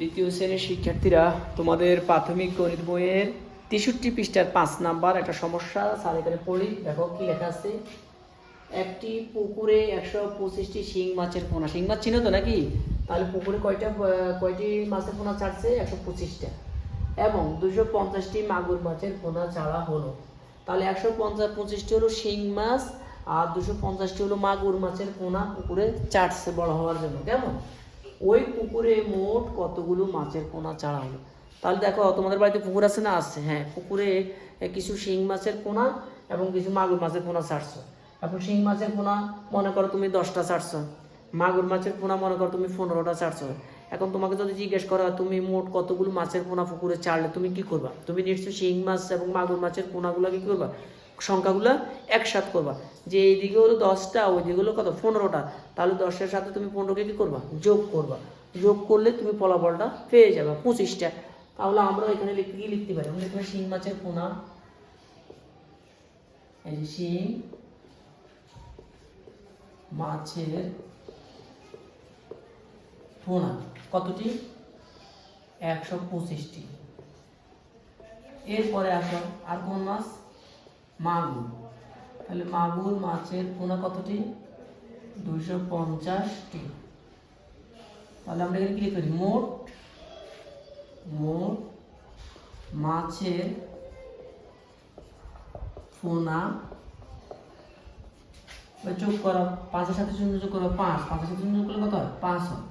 দ্বিতীয় শ্রেণীর শিক্ষার্থীরা, তোমাদের প্রাথমিক গণিত বইয়ের 63 পৃষ্ঠার 5 নাম্বার একটা সমস্যা স্যার এখানে পড়ি। দেখো কি লেখা আছে। একটি পুকুরে 125টি শিং মাছের পোনা, শিং মাছ চিনো তো নাকি? তাহলে পুকুরে কয়টি মাছের পোনা ছাড়ছে? 125টা। এবং 250টি মাগুর মাছের পোনা ছাড়া হলো। তাহলে 125টি হলো শিং মাছ আর 250টি হলো মাগুর মাছের পোনা পুকুরে ছাড়ছে বড় হওয়ার জন্য। কেমন? ওই পুকুরে মোট কতগুলো মাছের পোনা ছাড়া হলো? তাহলে দেখো, তোমাদের বাড়িতে পুকুর আছে না? আছে। হ্যাঁ, পুকুরে কিছু শিং মাছের পোনা এবং কিছু মাগুর মাছের পোনা ছাড়ছো। এখন শিং মাছের পোনা মনে করো তুমি 10টা ছাড়ছো, মাগুর মাছের পোনা মনে করো তুমি 15টা ছাড়ছো। এখন তোমাকে যদি জিজ্ঞেস করা হয় তুমি মোট কতগুলো মাছের পোনা পুকুরে ছাড়লে, তুমি কি করবা? তুমি নিশ্চয়ই শিং মাছ এবং মাগুর মাছের পোনাগুলো কি করবা? সংখ্যাগুলো একসাথ করবা, যে এইদিকে হলো 10টা, ওইদিকে হলো কত? 15টা। তাহলে 10-এর সাথে তুমি 15কে কি করবা? যোগ করবা। যোগ করলে তুমি ফলাফলটা পেয়ে যাবে 25টা। তাহলে আমরা এখানে কি লিখতে পারি? আমরা এখানে শিং মাছের পোনা, এই যে শিং মাছের পোনা কতটি? 125টি। এরপরে আসো আর কোন মাছ? মাগুর। তাহলে মাগুর মাছের পোনা কতটি? 250টি। তাহলে আমরা এখানে কি লিখতে পারি? মোট মাছের পোনা যোগ করো, 5-এর সাথে 0 যোগ করো 5, 5-এর সাথে 0 যোগ করলে কত হয়? 5 হয়।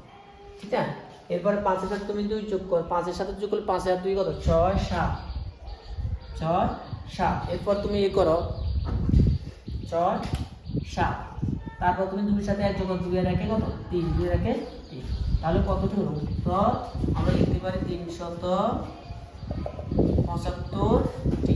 ঠিক আছে। এরপরে 5-এর সাথে তুমি 2 যোগ করো, 5-এর সাথে যোগ করলে 5 আর 2 কত? 6, 7। 6, 7। এরপর তুমি করো 6, 7। তারপর তুমি 2-এর সাথে 1 যোগ করো, 2 আর 1 কত? 3, 2 আর 1 3। তাহলে কতটি হলো? তো আমরা লিখতে পারি 375টি।